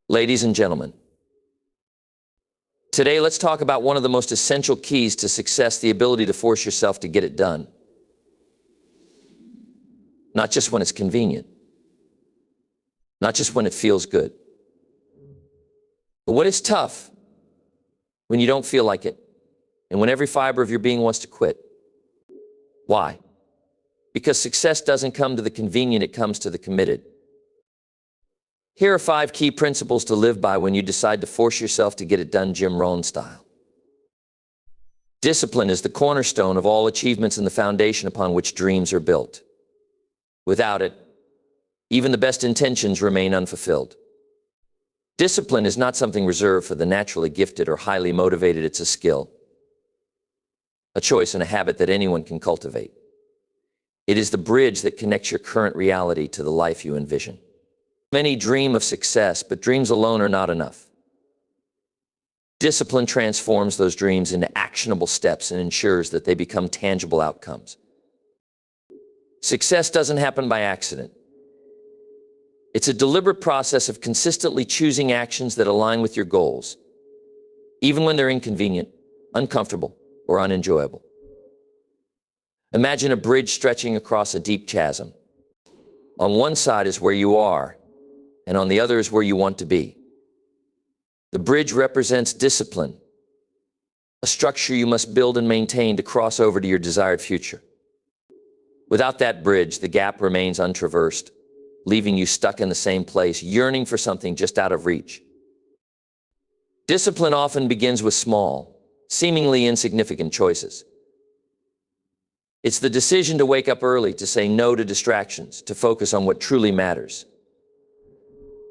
Ladies and gentlemen, today let's talk about one of the most essential keys to success, the ability to force yourself to get it done. Not just when it's convenient, not just when it feels good, but when it's tough, when you don't feel like it, and when every fiber of your being wants to quit. Why? Because success doesn't come to the convenient, it comes to the committed. Here are 5 key principles to live by when you decide to force yourself to get it done, JimRohn style. Discipline is the cornerstone of all achievements and the foundation upon which dreams are built. Without it, even the best intentions remain unfulfilled. Discipline is not something reserved for the naturally gifted or highly motivated. It's a skill, a choice, and a habit that anyone can cultivate. It is the bridge that connects your current reality to the life you envision. Many dream of success, but dreams alone are not enough. Discipline transforms those dreams into actionable steps and ensures that they become tangible outcomes. Success doesn't happen by accident. It's a deliberate process of consistently choosing actions that align with your goals, even when they're inconvenient, uncomfortable, or unenjoyable. Imagine a bridge stretching across a deep chasm. On one side is where you are, and on the other is where you want to be. The bridge represents discipline, a structure you must build and maintain to cross over to your desired future. Without that bridge, the gap remains untraversed, leaving you stuck in the same place, yearning for something just out of reach. Discipline often begins with small, seemingly insignificant choices. It's the decision to wake up early, to say no to distractions, to focus on what truly matters.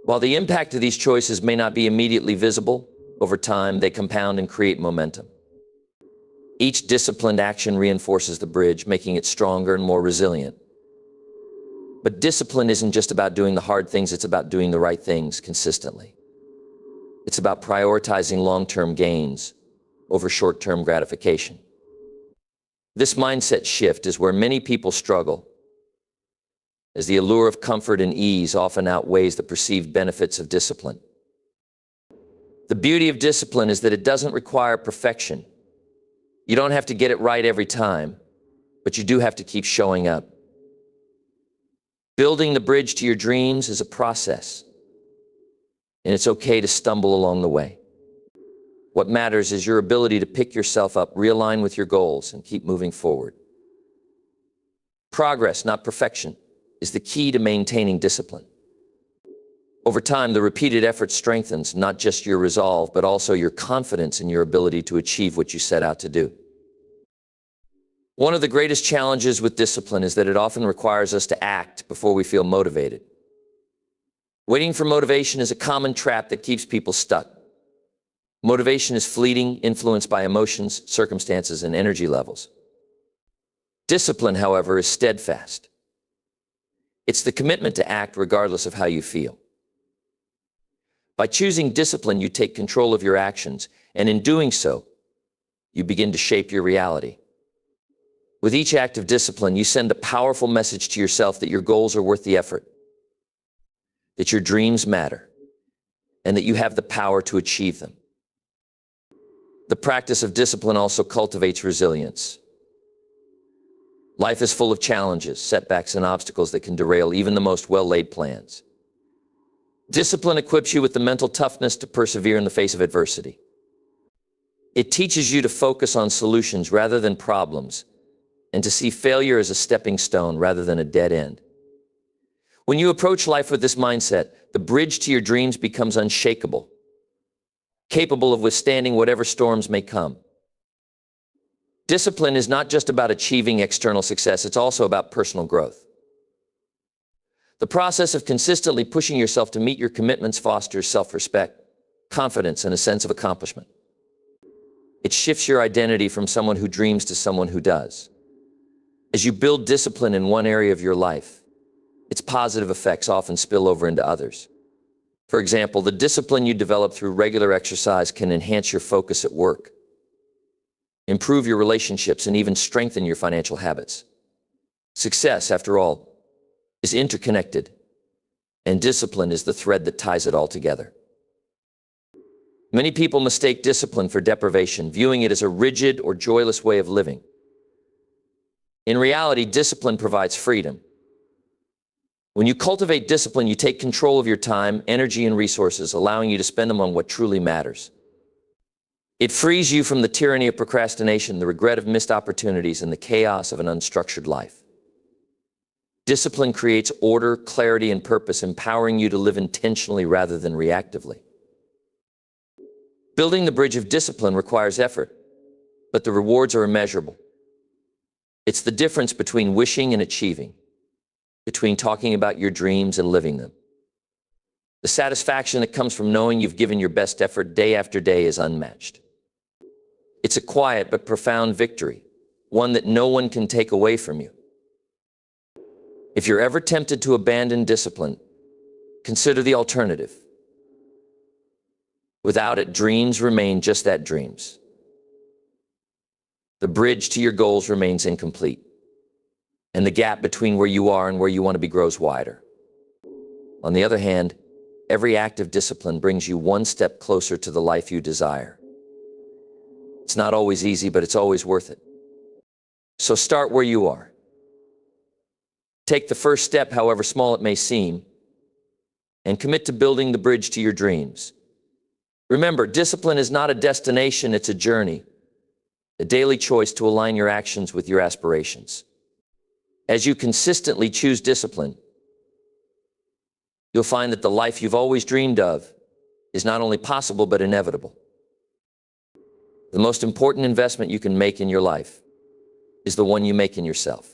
While the impact of these choices may not be immediately visible, over time they compound and create momentum. Each disciplined action reinforces the bridge, making it stronger and more resilient. But discipline isn't just about doing the hard things, it's about doing the right things consistently. It's about prioritizing long-term gains over short-term gratification. This mindset shift is where many people struggle, as the allure of comfort and ease often outweighs the perceived benefits of discipline. The beauty of discipline is that it doesn't require perfection. You don't have to get it right every time, but you do have to keep showing up. Building the bridge to your dreams is a process, and it's okay to stumble along the way. What matters is your ability to pick yourself up, realign with your goals, and keep moving forward. Progress, not perfection, is the key to maintaining discipline. Over time, the repeated effort strengthens not just your resolve, but also your confidence in your ability to achieve what you set out to do. One of the greatest challenges with discipline is that it often requires us to act before we feel motivated. Waiting for motivation is a common trap that keeps people stuck. Motivation is fleeting, influenced by emotions, circumstances, and energy levels. Discipline, however, is steadfast. It's the commitment to act regardless of how you feel. By choosing discipline, you take control of your actions, and in doing so, you begin to shape your reality. With each act of discipline, you send a powerful message to yourself that your goals are worth the effort, that your dreams matter, and that you have the power to achieve them. The practice of discipline also cultivates resilience. Life is full of challenges, setbacks, and obstacles that can derail even the most well-laid plans. Discipline equips you with the mental toughness to persevere in the face of adversity. It teaches you to focus on solutions rather than problems, and to see failure as a stepping stone rather than a dead end. When you approach life with this mindset, the bridge to your dreams becomes unshakable, capable of withstanding whatever storms may come. Discipline is not just about achieving external success, it's also about personal growth. The process of consistently pushing yourself to meet your commitments fosters self-respect, confidence, and a sense of accomplishment. It shifts your identity from someone who dreams to someone who does. As you build discipline in one area of your life, its positive effects often spill over into others. For example, the discipline you develop through regular exercise can enhance your focus at work, improve your relationships, and even strengthen your financial habits. Success, after all, is interconnected, and discipline is the thread that ties it all together. Many people mistake discipline for deprivation, viewing it as a rigid or joyless way of living. In reality, discipline provides freedom. When you cultivate discipline, you take control of your time, energy, and resources, allowing you to spend them on what truly matters. It frees you from the tyranny of procrastination, the regret of missed opportunities, and the chaos of an unstructured life. Discipline creates order, clarity, and purpose, empowering you to live intentionally rather than reactively. Building the bridge of discipline requires effort, but the rewards are immeasurable. It's the difference between wishing and achieving, between talking about your dreams and living them. The satisfaction that comes from knowing you've given your best effort day after day is unmatched. It's a quiet but profound victory, one that no one can take away from you. If you're ever tempted to abandon discipline, consider the alternative. Without it, dreams remain just that, dreams. The bridge to your goals remains incomplete, and the gap between where you are and where you want to be grows wider. On the other hand, every act of discipline brings you one step closer to the life you desire. It's not always easy, but it's always worth it. So start where you are. Take the first step, however small it may seem, and commit to building the bridge to your dreams. Remember, discipline is not a destination, it's a journey, a daily choice to align your actions with your aspirations. As you consistently choose discipline, you'll find that the life you've always dreamed of is not only possible, but inevitable. The most important investment you can make in your life is the one you make in yourself.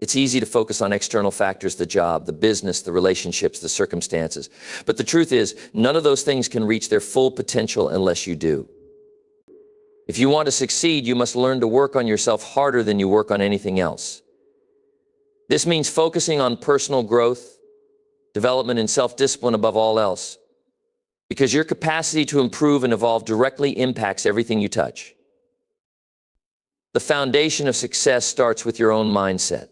It's easy to focus on external factors, the job, the business, the relationships, the circumstances. But the truth is, none of those things can reach their full potential unless you do. If you want to succeed, you must learn to work on yourself harder than you work on anything else. This means focusing on personal growth, development, and self-discipline above all else, because your capacity to improve and evolve directly impacts everything you touch. The foundation of success starts with your own mindset.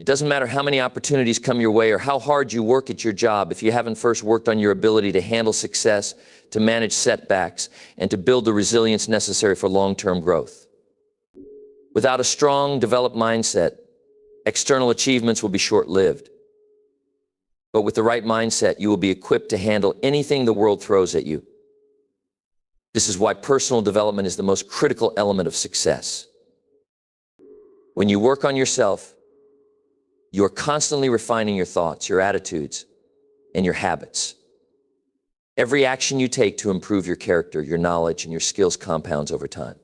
It doesn't matter how many opportunities come your way or how hard you work at your job if you haven't first worked on your ability to handle success, to manage setbacks, and to build the resilience necessary for long-term growth. Without a strong, developed mindset, external achievements will be short-lived. But with the right mindset, you will be equipped to handle anything the world throws at you. This is why personal development is the most critical element of success. When you work on yourself, you're constantly refining your thoughts, your attitudes, and your habits. Every action you take to improve your character, your knowledge, and your skills compounds over time.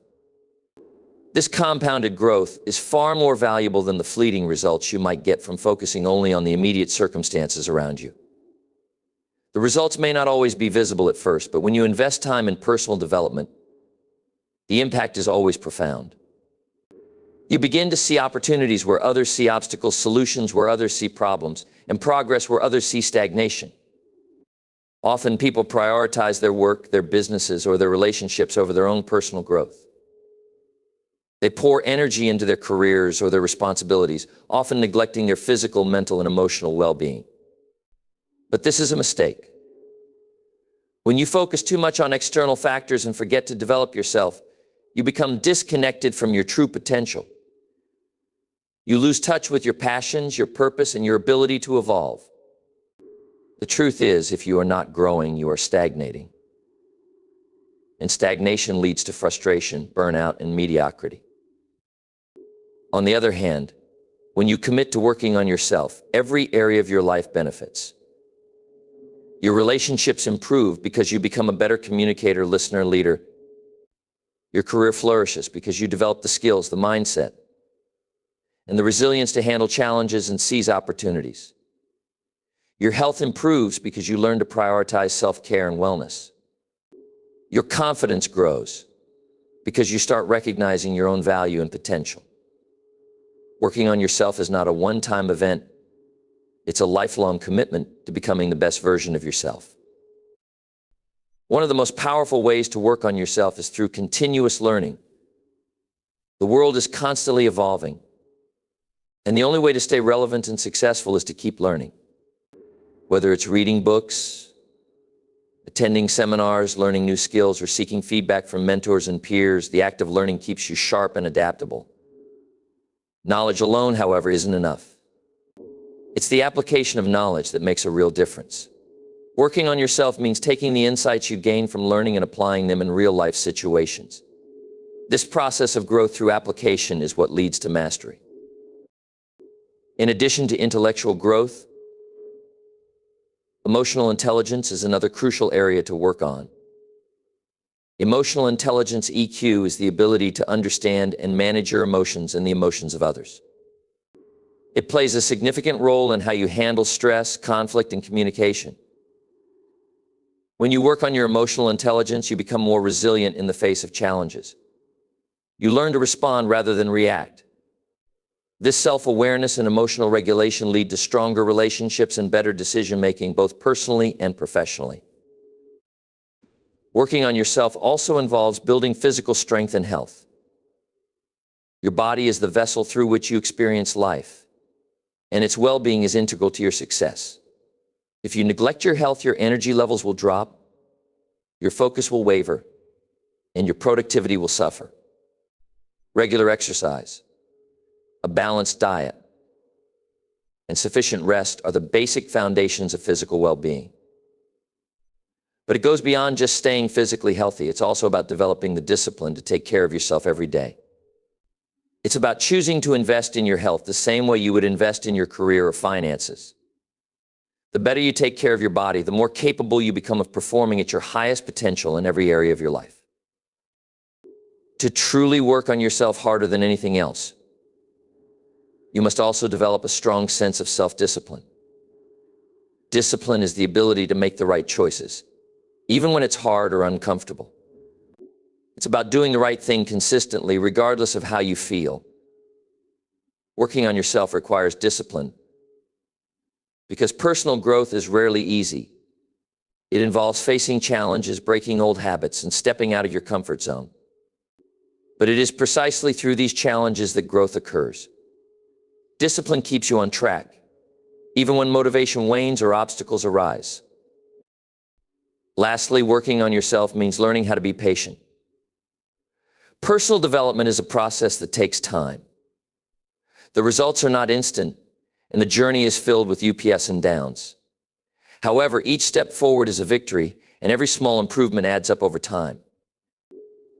This compounded growth is far more valuable than the fleeting results you might get from focusing only on the immediate circumstances around you. The results may not always be visible at first, but when you invest time in personal development, the impact is always profound. You begin to see opportunities where others see obstacles, solutions where others see problems, and progress where others see stagnation. Often people prioritize their work, their businesses, or their relationships over their own personal growth. They pour energy into their careers or their responsibilities, often neglecting their physical, mental, and emotional well-being. But this is a mistake. When you focus too much on external factors and forget to develop yourself, you become disconnected from your true potential. You lose touch with your passions, your purpose, and your ability to evolve. The truth is, if you are not growing, you are stagnating. And stagnation leads to frustration, burnout, and mediocrity. On the other hand, when you commit to working on yourself, every area of your life benefits. Your relationships improve because you become a better communicator, listener, leader. Your career flourishes because you develop the skills, the mindset, and the resilience to handle challenges and seize opportunities. Your health improves because you learn to prioritize self-care and wellness. Your confidence grows because you start recognizing your own value and potential. Working on yourself is not a one-time event. It's a lifelong commitment to becoming the best version of yourself. One of the most powerful ways to work on yourself is through continuous learning. The world is constantly evolving, and the only way to stay relevant and successful is to keep learning. Whether it's reading books, Attending seminars, learning new skills, or seeking feedback from mentors and peers, the act of learning keeps you sharp and adaptable. Knowledge alone, however, isn't enough. It's the application of knowledge that makes a real difference. Working on yourself means taking the insights you gain from learning and applying them in real-life situations. This process of growth through application is what leads to mastery. In addition to intellectual growth, emotional intelligence is another crucial area to work on. Emotional intelligence, EQ, is the ability to understand and manage your emotions and the emotions of others. It plays a significant role in how you handle stress, conflict, and communication. When you work on your emotional intelligence, you become more resilient in the face of challenges. You learn to respond rather than react. This self-awareness and emotional regulation lead to stronger relationships and better decision-making, both personally and professionally. Working on yourself also involves building physical strength and health. Your body is the vessel through which you experience life, and its well-being is integral to your success. If you neglect your health, your energy levels will drop, your focus will waver, and your productivity will suffer. Regular exercise, a balanced diet, and sufficient rest are the basic foundations of physical well-being. But it goes beyond just staying physically healthy. It's also about developing the discipline to take care of yourself every day. It's about choosing to invest in your health the same way you would invest in your career or finances. The better you take care of your body, the more capable you become of performing at your highest potential in every area of your life. To truly work on yourself harder than anything else, you must also develop a strong sense of self-discipline. Discipline is the ability to make the right choices, even when it's hard or uncomfortable. It's about doing the right thing consistently, regardless of how you feel. Working on yourself requires discipline, because personal growth is rarely easy. It involves facing challenges, breaking old habits, and stepping out of your comfort zone. But it is precisely through these challenges that growth occurs. Discipline keeps you on track, even when motivation wanes or obstacles arise. Lastly, working on yourself means learning how to be patient. Personal development is a process that takes time. The results are not instant, and the journey is filled with ups and downs. However, each step forward is a victory, and every small improvement adds up over time.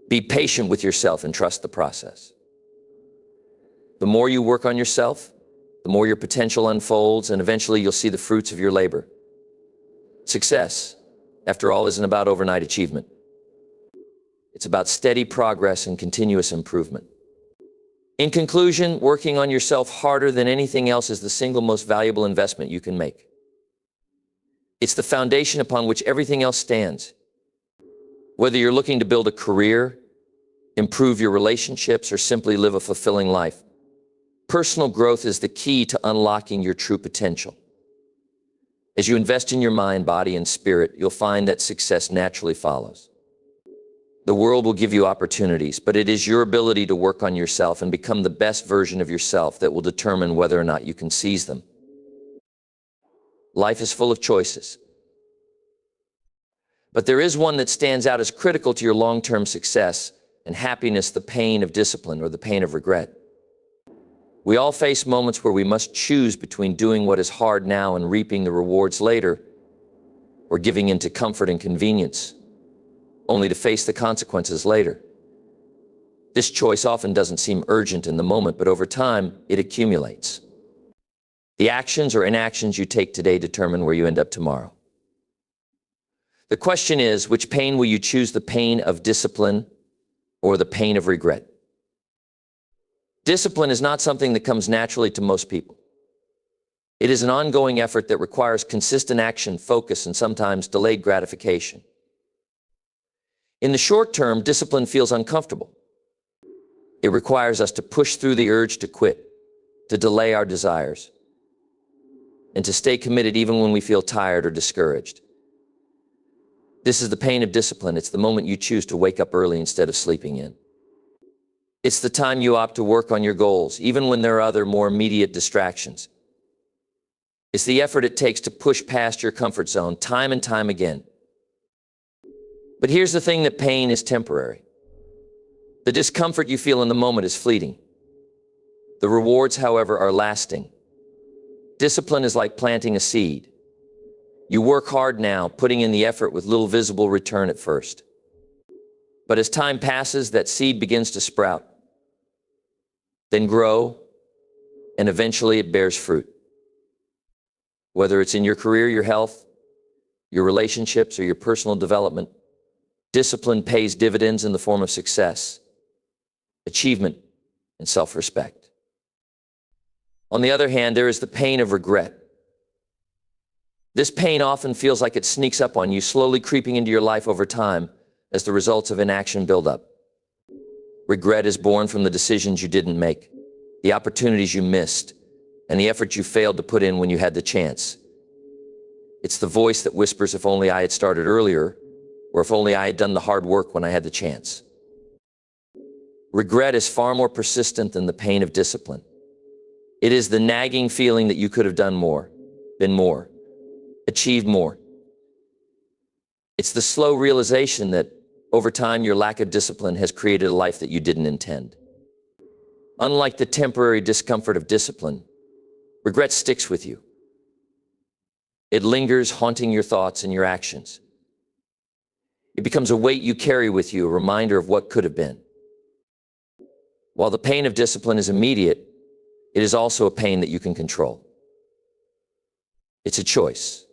Be patient with yourself and trust the process. The more you work on yourself, the more your potential unfolds, and eventually you'll see the fruits of your labor. Success, after all, isn't about overnight achievement. It's about steady progress and continuous improvement. In conclusion, working on yourself harder than anything else is the single most valuable investment you can make. It's the foundation upon which everything else stands. Whether you're looking to build a career, improve your relationships, or simply live a fulfilling life, personal growth is the key to unlocking your true potential. As you invest in your mind, body, and spirit, you'll find that success naturally follows. The world will give you opportunities, but it is your ability to work on yourself and become the best version of yourself that will determine whether or not you can seize them. Life is full of choices, but there is one that stands out as critical to your long-term success and happiness: the pain of discipline, or the pain of regret. We all face moments where we must choose between doing what is hard now and reaping the rewards later, or giving in to comfort and convenience, only to face the consequences later. This choice often doesn't seem urgent in the moment, but over time, it accumulates. The actions or inactions you take today determine where you end up tomorrow. The question is, which pain will you choose, the pain of discipline or the pain of regret? Discipline is not something that comes naturally to most people. It is an ongoing effort that requires consistent action, focus, and sometimes delayed gratification. In the short term, discipline feels uncomfortable. It requires us to push through the urge to quit, to delay our desires, and to stay committed even when we feel tired or discouraged. This is the pain of discipline. It's the moment you choose to wake up early instead of sleeping in. It's the time you opt to work on your goals, even when there are other, more immediate distractions. It's the effort it takes to push past your comfort zone time and time again, But here's the thing, that pain is temporary. The discomfort you feel in the moment is fleeting. The rewards, however, are lasting. Discipline is like planting a seed. You work hard now, putting in the effort with little visible return at first. But as time passes, that seed begins to sprout, then grow, and eventually it bears fruit. Whether it's in your career, your health, your relationships, or your personal development, discipline pays dividends in the form of success, achievement, and self-respect. On the other hand, there is the pain of regret. This pain often feels like it sneaks up on you, slowly creeping into your life over time as the results of inaction build up. Regret is born from the decisions you didn't make, the opportunities you missed, and the effort you failed to put in when you had the chance. It's the voice that whispers, if only I had started earlier, or if only I had done the hard work when I had the chance. Regret is far more persistent than the pain of discipline. It is the nagging feeling that you could have done more, been more, achieved more. It's the slow realization that over time your lack of discipline has created a life that you didn't intend. Unlike the temporary discomfort of discipline, regret sticks with you. It lingers, haunting your thoughts and your actions. It becomes a weight you carry with you, a reminder of what could have been. While the pain of discipline is immediate, it is also a pain that you can control. It's a choice.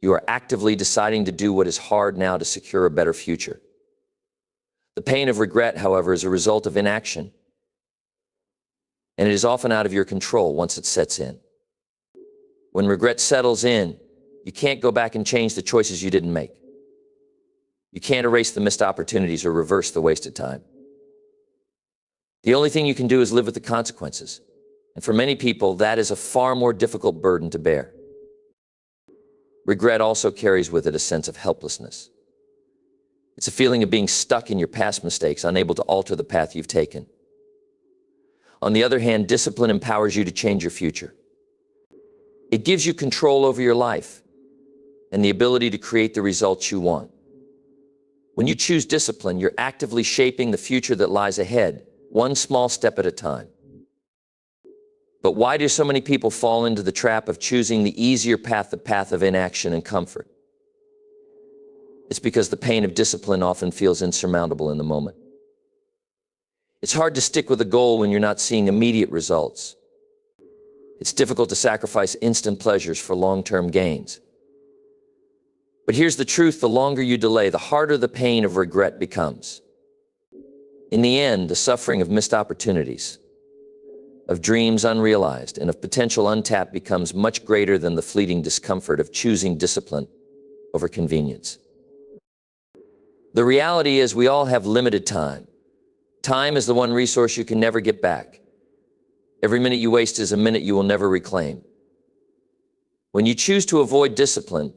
You are actively deciding to do what is hard now to secure a better future. The pain of regret, however, is a result of inaction, and it is often out of your control once it sets in. When regret settles in, you can't go back and change the choices you didn't make. You can't erase the missed opportunities or reverse the wasted time. The only thing you can do is live with the consequences. And for many people, that is a far more difficult burden to bear. Regret also carries with it a sense of helplessness. It's a feeling of being stuck in your past mistakes, unable to alter the path you've taken. On the other hand, discipline empowers you to change your future. It gives you control over your life and the ability to create the results you want. When you choose discipline, you're actively shaping the future that lies ahead, one small step at a time. But why do so many people fall into the trap of choosing the easier path, the path of inaction and comfort? It's because the pain of discipline often feels insurmountable in the moment. It's hard to stick with a goal when you're not seeing immediate results. It's difficult to sacrifice instant pleasures for long-term gains. But here's the truth: the longer you delay, the harder the pain of regret becomes. In the end, the suffering of missed opportunities, of dreams unrealized, and of potential untapped becomes much greater than the fleeting discomfort of choosing discipline over convenience. The reality is we all have limited time. Time is the one resource you can never get back. Every minute you waste is a minute you will never reclaim. When you choose to avoid discipline,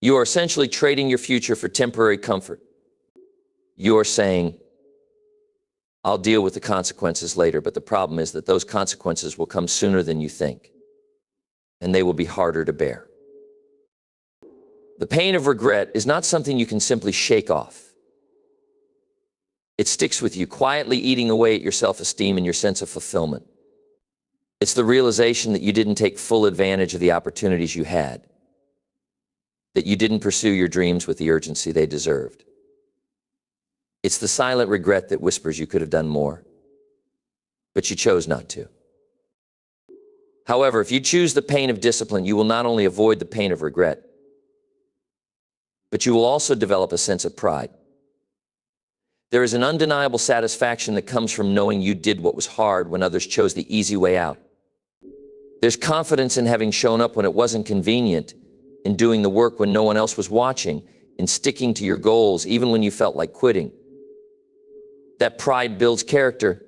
you are essentially trading your future for temporary comfort. You are saying, I'll deal with the consequences later, but the problem is that those consequences will come sooner than you think, and they will be harder to bear. The pain of regret is not something you can simply shake off. It sticks with you, quietly eating away at your self-esteem and your sense of fulfillment. It's the realization that you didn't take full advantage of the opportunities you had, that you didn't pursue your dreams with the urgency they deserved. It's the silent regret that whispers you could have done more, but you chose not to. However, if you choose the pain of discipline, you will not only avoid the pain of regret, but you will also develop a sense of pride. There is an undeniable satisfaction that comes from knowing you did what was hard when others chose the easy way out. There's confidence in having shown up when it wasn't convenient, in doing the work when no one else was watching, in sticking to your goals even when you felt like quitting. That pride builds character,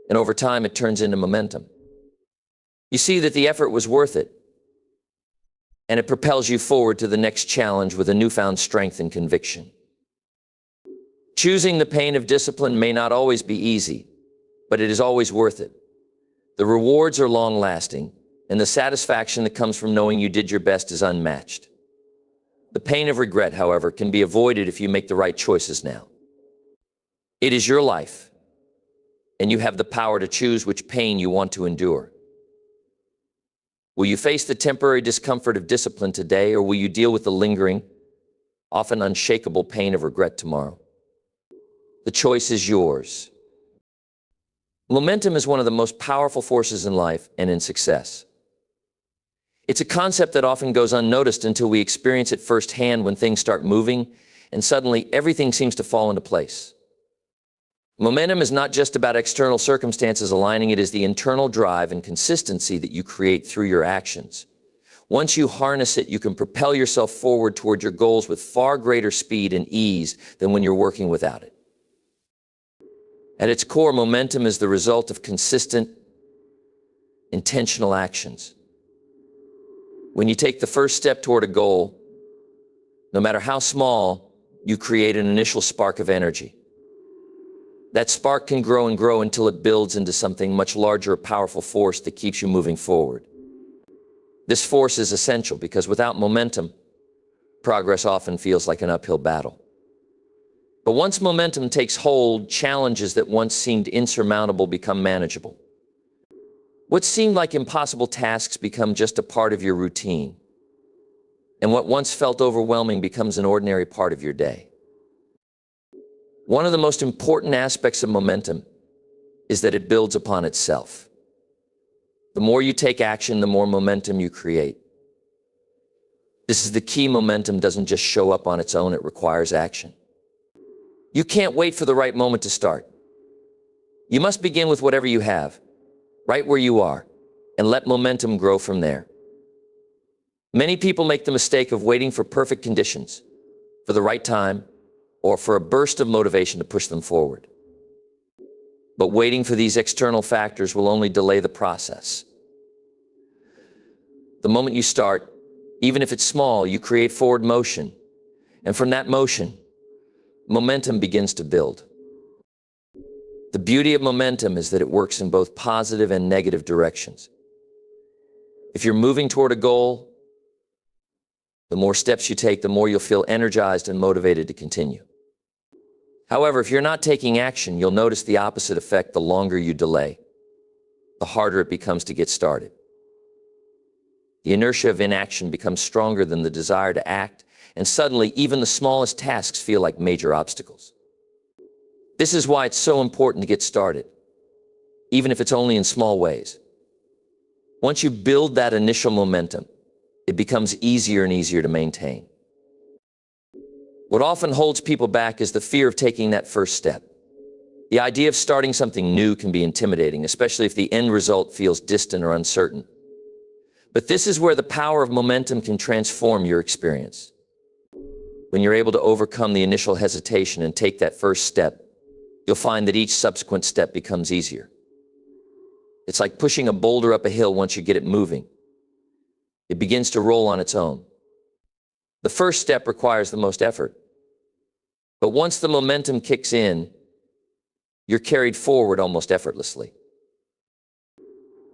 and over time it turns into momentum. You see that the effort was worth it, and it propels you forward to the next challenge with a newfound strength and conviction. Choosing the pain of discipline may not always be easy, but it is always worth it. The rewards are long-lasting, and the satisfaction that comes from knowing you did your best is unmatched. The pain of regret, however, can be avoided if you make the right choices now. It is your life, and you have the power to choose which pain you want to endure. Will you face the temporary discomfort of discipline today, or will you deal with the lingering, often unshakable pain of regret tomorrow? The choice is yours. Momentum is one of the most powerful forces in life and in success. It's a concept that often goes unnoticed until we experience it firsthand when things start moving and suddenly everything seems to fall into place. Momentum is not just about external circumstances aligning, it is the internal drive and consistency that you create through your actions. Once you harness it, you can propel yourself forward toward your goals with far greater speed and ease than when you're working without it. At its core, momentum is the result of consistent, intentional actions. When you take the first step toward a goal, no matter how small, you create an initial spark of energy. That spark can grow and grow until it builds into something much larger, a powerful force that keeps you moving forward. This force is essential because without momentum, progress often feels like an uphill battle. But once momentum takes hold, challenges that once seemed insurmountable become manageable. What seemed like impossible tasks become just a part of your routine, and what once felt overwhelming becomes an ordinary part of your day. One of the most important aspects of momentum is that it builds upon itself. The more you take action, the more momentum you create. This is the key. Momentum doesn't just show up on its own, it requires action. You can't wait for the right moment to start. You must begin with whatever you have, right where you are, and let momentum grow from there. Many people make the mistake of waiting for perfect conditions, for the right time, or for a burst of motivation to push them forward. But waiting for these external factors will only delay the process. The moment you start, even if it's small, you create forward motion, and from that motion, momentum begins to build. The beauty of momentum is that it works in both positive and negative directions. If you're moving toward a goal, the more steps you take, the more you'll feel energized and motivated to continue. However, if you're not taking action, you'll notice the opposite effect. The longer you delay, the harder it becomes to get started. The inertia of inaction becomes stronger than the desire to act, and suddenly even the smallest tasks feel like major obstacles. This is why it's so important to get started, even if it's only in small ways. Once you build that initial momentum, it becomes easier and easier to maintain. What often holds people back is the fear of taking that first step. The idea of starting something new can be intimidating, especially if the end result feels distant or uncertain. But this is where the power of momentum can transform your experience. When you're able to overcome the initial hesitation and take that first step, you'll find that each subsequent step becomes easier. It's like pushing a boulder up a hill. Once you get it moving, it begins to roll on its own. The first step requires the most effort. But once the momentum kicks in, you're carried forward almost effortlessly.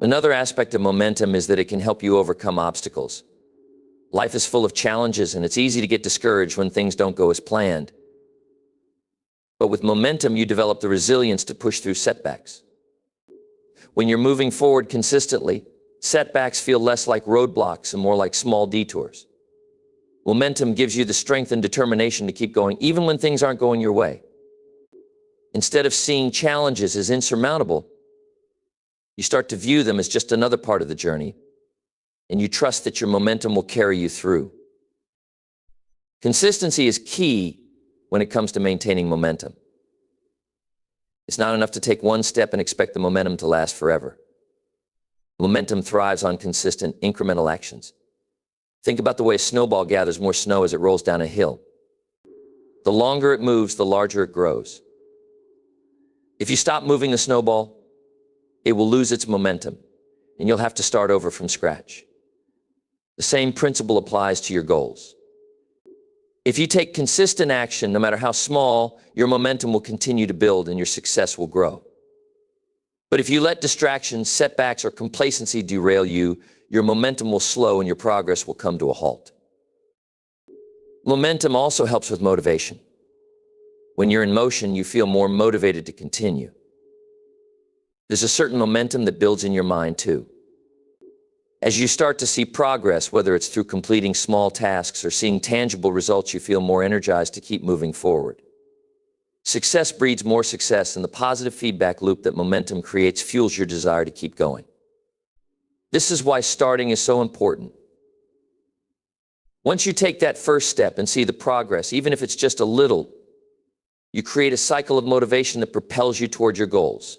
Another aspect of momentum is that it can help you overcome obstacles. Life is full of challenges, and it's easy to get discouraged when things don't go as planned. But with momentum, you develop the resilience to push through setbacks. When you're moving forward consistently, setbacks feel less like roadblocks and more like small detours. Momentum gives you the strength and determination to keep going, even when things aren't going your way. Instead of seeing challenges as insurmountable, you start to view them as just another part of the journey, and you trust that your momentum will carry you through. Consistency is key when it comes to maintaining momentum. It's not enough to take one step and expect the momentum to last forever. Momentum thrives on consistent, incremental actions. Think about the way a snowball gathers more snow as it rolls down a hill. The longer it moves, the larger it grows. If you stop moving the snowball, it will lose its momentum, and you'll have to start over from scratch. The same principle applies to your goals. If you take consistent action, no matter how small, your momentum will continue to build and your success will grow. But if you let distractions, setbacks, or complacency derail you, your momentum will slow and your progress will come to a halt. Momentum also helps with motivation. When you're in motion, you feel more motivated to continue. There's a certain momentum that builds in your mind too. As you start to see progress, whether it's through completing small tasks or seeing tangible results, you feel more energized to keep moving forward. Success breeds more success, and the positive feedback loop that momentum creates fuels your desire to keep going. This is why starting is so important. Once you take that first step and see the progress, even if it's just a little, you create a cycle of motivation that propels you toward your goals.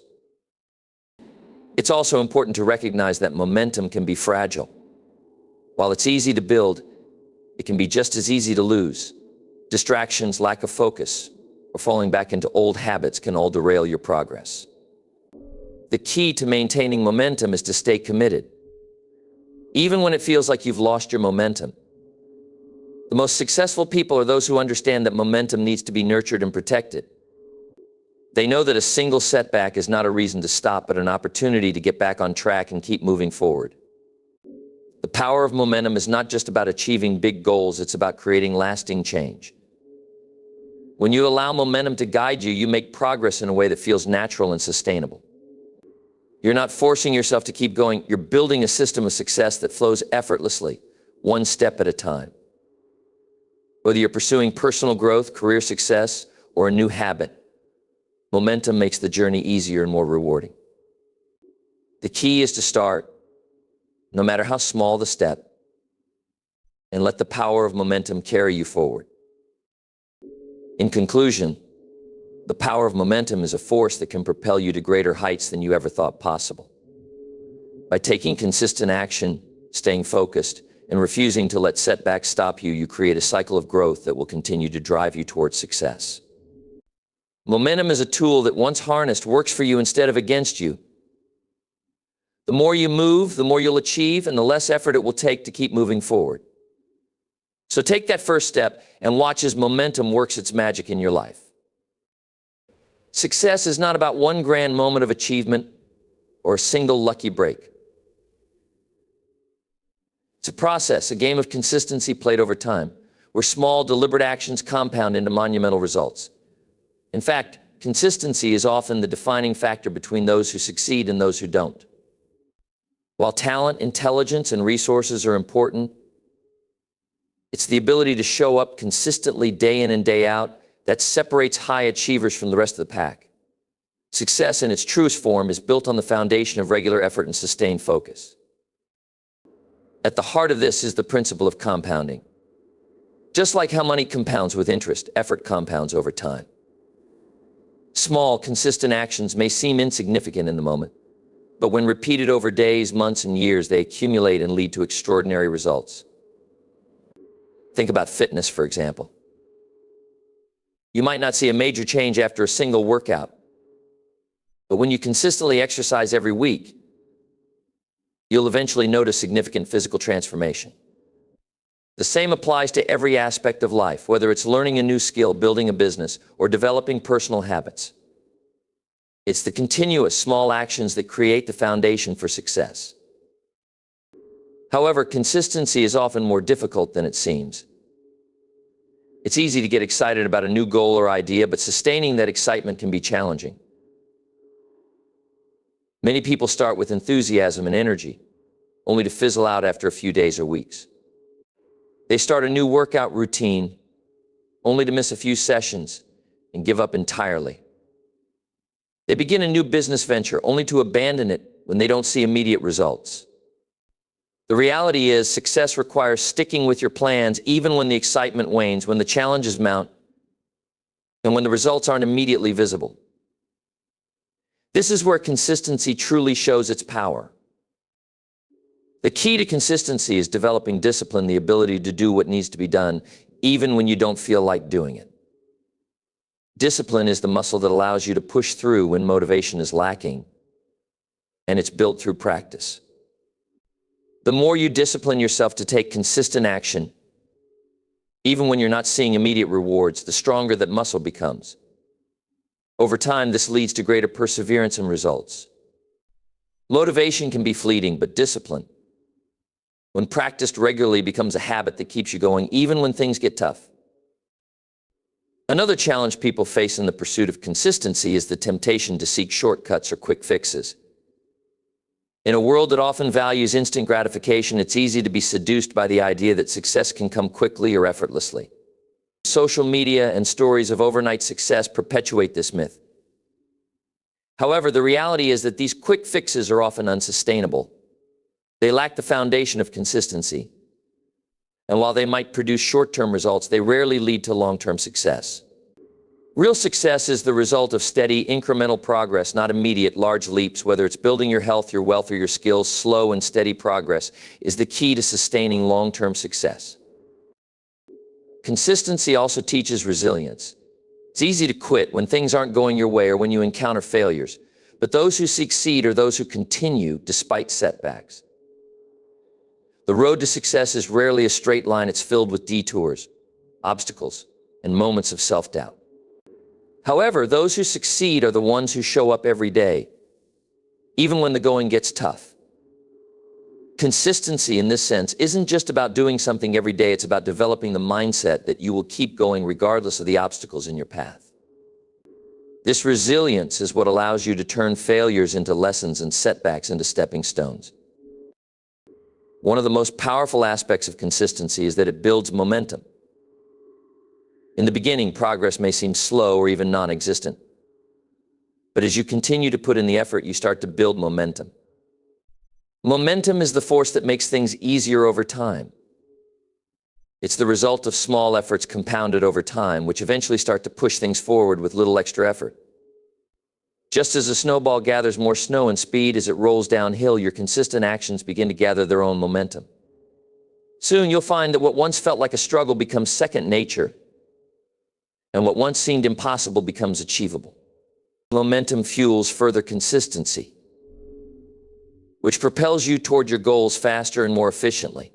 It's also important to recognize that momentum can be fragile. While it's easy to build, it can be just as easy to lose. Distractions, lack of focus, or falling back into old habits can all derail your progress. The key to maintaining momentum is to stay committed. Even when it feels like you've lost your momentum. The most successful people are those who understand that momentum needs to be nurtured and protected. They know that a single setback is not a reason to stop, but an opportunity to get back on track and keep moving forward. The power of momentum is not just about achieving big goals, it's about creating lasting change. When you allow momentum to guide you, you make progress in a way that feels natural and sustainable. You're not forcing yourself to keep going, you're building a system of success that flows effortlessly, one step at a time. Whether you're pursuing personal growth, career success, or a new habit, momentum makes the journey easier and more rewarding. The key is to start, no matter how small the step, and let the power of momentum carry you forward. In conclusion, the power of momentum is a force that can propel you to greater heights than you ever thought possible. By taking consistent action, staying focused, and refusing to let setbacks stop you, you create a cycle of growth that will continue to drive you towards success. Momentum is a tool that, once harnessed, works for you instead of against you. The more you move, the more you'll achieve, and the less effort it will take to keep moving forward. So take that first step and watch as momentum works its magic in your life. Success is not about one grand moment of achievement or a single lucky break. It's a process, a game of consistency played over time, where small, deliberate actions compound into monumental results. In fact, consistency is often the defining factor between those who succeed and those who don't. While talent, intelligence, and resources are important, it's the ability to show up consistently day in and day out that separates high achievers from the rest of the pack. Success in its truest form is built on the foundation of regular effort and sustained focus. At the heart of this is the principle of compounding. Just like how money compounds with interest, effort compounds over time. Small, consistent actions may seem insignificant in the moment, but when repeated over days, months, and years, they accumulate and lead to extraordinary results. Think about fitness, for example. You might not see a major change after a single workout, but when you consistently exercise every week, you'll eventually notice significant physical transformation. The same applies to every aspect of life, whether it's learning a new skill, building a business, or developing personal habits. It's the continuous small actions that create the foundation for success. However, consistency is often more difficult than it seems. It's easy to get excited about a new goal or idea, but sustaining that excitement can be challenging. Many people start with enthusiasm and energy, only to fizzle out after a few days or weeks. They start a new workout routine, only to miss a few sessions and give up entirely. They begin a new business venture, only to abandon it when they don't see immediate results. The reality is, success requires sticking with your plans even when the excitement wanes, when the challenges mount, and when the results aren't immediately visible. This is where consistency truly shows its power. The key to consistency is developing discipline, the ability to do what needs to be done, even when you don't feel like doing it. Discipline is the muscle that allows you to push through when motivation is lacking, and it's built through practice. The more you discipline yourself to take consistent action, even when you're not seeing immediate rewards, the stronger that muscle becomes. Over time, this leads to greater perseverance and results. Motivation can be fleeting, but discipline, when practiced regularly, becomes a habit that keeps you going even when things get tough. Another challenge people face in the pursuit of consistency is the temptation to seek shortcuts or quick fixes. In a world that often values instant gratification, it's easy to be seduced by the idea that success can come quickly or effortlessly. Social media and stories of overnight success perpetuate this myth. However, the reality is that these quick fixes are often unsustainable. They lack the foundation of consistency. And while they might produce short-term results, they rarely lead to long-term success. Real success is the result of steady, incremental progress, not immediate, large leaps. Whether it's building your health, your wealth, or your skills, slow and steady progress is the key to sustaining long-term success. Consistency also teaches resilience. It's easy to quit when things aren't going your way or when you encounter failures, but those who succeed are those who continue despite setbacks. The road to success is rarely a straight line. It's filled with detours, obstacles, and moments of self-doubt. However, those who succeed are the ones who show up every day, even when the going gets tough. Consistency in this sense isn't just about doing something every day. It's about developing the mindset that you will keep going regardless of the obstacles in your path. This resilience is what allows you to turn failures into lessons and setbacks into stepping stones. One of the most powerful aspects of consistency is that it builds momentum. In the beginning, progress may seem slow or even non-existent. But as you continue to put in the effort, you start to build momentum. Momentum is the force that makes things easier over time. It's the result of small efforts compounded over time, which eventually start to push things forward with little extra effort. Just as a snowball gathers more snow and speed as it rolls downhill, your consistent actions begin to gather their own momentum. Soon you'll find that what once felt like a struggle becomes second nature, and what once seemed impossible becomes achievable. Momentum fuels further consistency, which propels you toward your goals faster and more efficiently.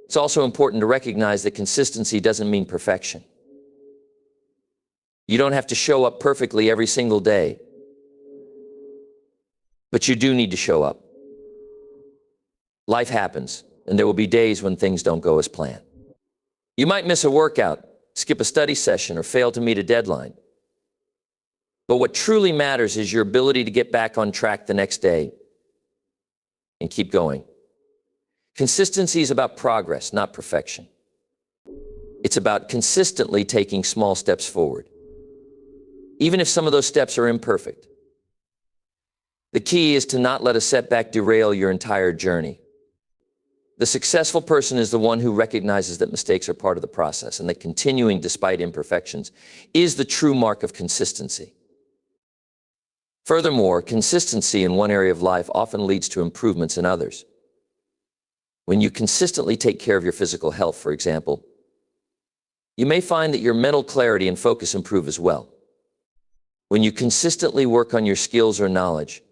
It's also important to recognize that consistency doesn't mean perfection. You don't have to show up perfectly every single day, but you do need to show up. Life happens, and there will be days when things don't go as planned. You might miss a workout, skip a study session, or fail to meet a deadline. But what truly matters is your ability to get back on track the next day and keep going. Consistency is about progress, not perfection. It's about consistently taking small steps forward, even if some of those steps are imperfect. The key is to not let a setback derail your entire journey. The successful person is the one who recognizes that mistakes are part of the process and that continuing despite imperfections is the true mark of consistency. Furthermore, consistency in one area of life often leads to improvements in others. When you consistently take care of your physical health, for example, you may find that your mental clarity and focus improve as well. When you consistently work on your skills or knowledge,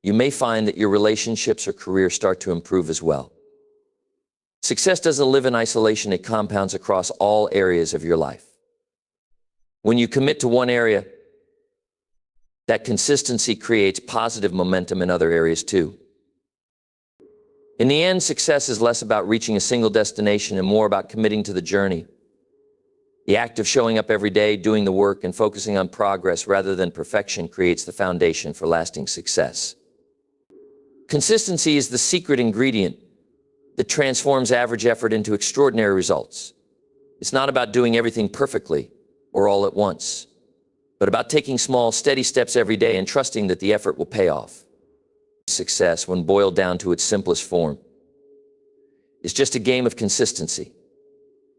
you may find that your relationships or career start to improve as well. Success doesn't live in isolation. It compounds across all areas of your life. When you commit to one area, that consistency creates positive momentum in other areas too. In the end, success is less about reaching a single destination and more about committing to the journey. The act of showing up every day, doing the work, and focusing on progress rather than perfection creates the foundation for lasting success. Consistency is the secret ingredient that transforms average effort into extraordinary results. It's not about doing everything perfectly or all at once, but about taking small, steady steps every day and trusting that the effort will pay off. Success, when boiled down to its simplest form, is just a game of consistency.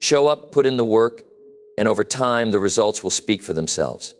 Show up, put in the work, and over time, the results will speak for themselves.